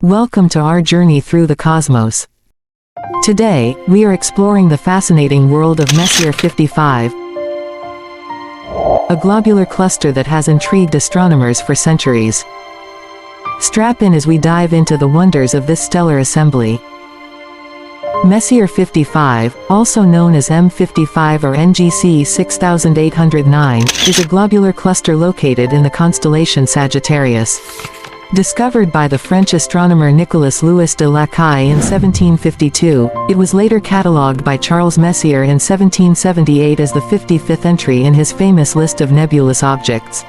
Welcome to our journey through the cosmos. Today, we are exploring the fascinating world of Messier 55, a globular cluster that has intrigued astronomers for centuries. Strap in as we dive into the wonders of this stellar assembly. Messier 55, also known as M55 or NGC 6809, is a globular cluster located in the constellation Sagittarius. Discovered by the French astronomer Nicolas Louis de Lacaille in 1752, it was later catalogued by Charles Messier in 1778 as the 55th entry in his famous list of nebulous objects.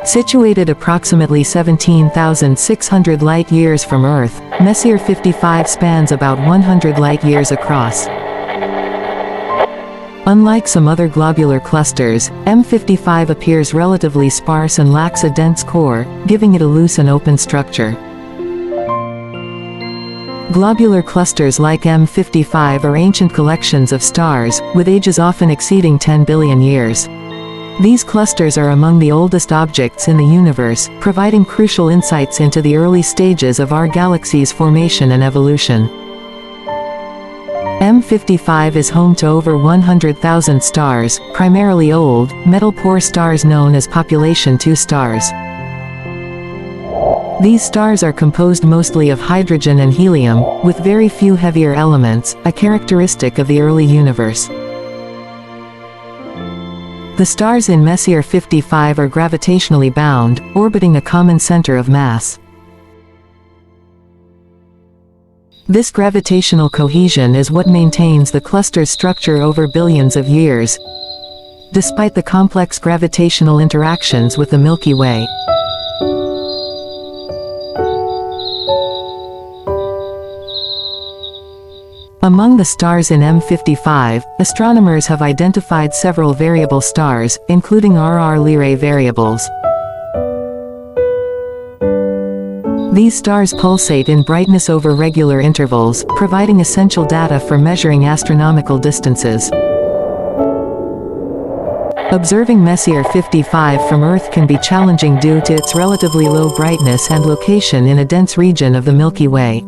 Situated approximately 17,600 light-years from Earth, Messier 55 spans about 100 light-years across. Unlike some other globular clusters, M55 appears relatively sparse and lacks a dense core, giving it a loose and open structure. Globular clusters like M55 are ancient collections of stars, with ages often exceeding 10 billion years. These clusters are among the oldest objects in the universe, providing crucial insights into the early stages of our galaxy's formation and evolution. M55 is home to over 100,000 stars, primarily old, metal-poor stars known as population II stars. These stars are composed mostly of hydrogen and helium, with very few heavier elements, a characteristic of the early universe. The stars in Messier 55 are gravitationally bound, orbiting a common center of mass. This gravitational cohesion is what maintains the cluster's structure over billions of years, despite the complex gravitational interactions with the Milky Way. Among the stars in M55, astronomers have identified several variable stars, including RR Lyrae variables. These stars pulsate in brightness over regular intervals, providing essential data for measuring astronomical distances. Observing Messier 55 from Earth can be challenging due to its relatively low brightness and location in a dense region of the Milky Way.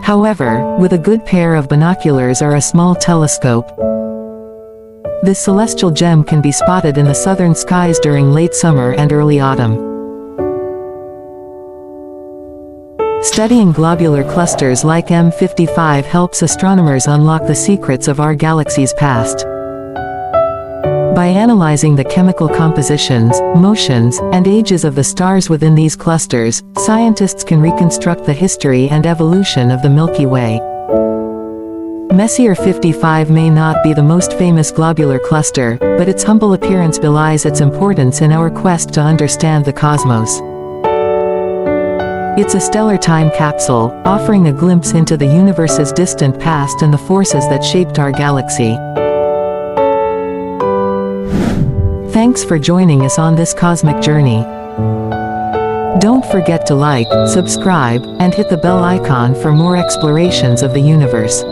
However, with a good pair of binoculars or a small telescope, this celestial gem can be spotted in the southern skies during late summer and early autumn. Studying globular clusters like M55 helps astronomers unlock the secrets of our galaxy's past. By analyzing the chemical compositions, motions, and ages of the stars within these clusters, scientists can reconstruct the history and evolution of the Milky Way. Messier 55 may not be the most famous globular cluster, but its humble appearance belies its importance in our quest to understand the cosmos. It's a stellar time capsule, offering a glimpse into the universe's distant past and the forces that shaped our galaxy. Thanks for joining us on this cosmic journey. Don't forget to like, subscribe, and hit the bell icon for more explorations of the universe.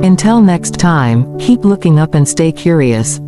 Until next time, keep looking up and stay curious.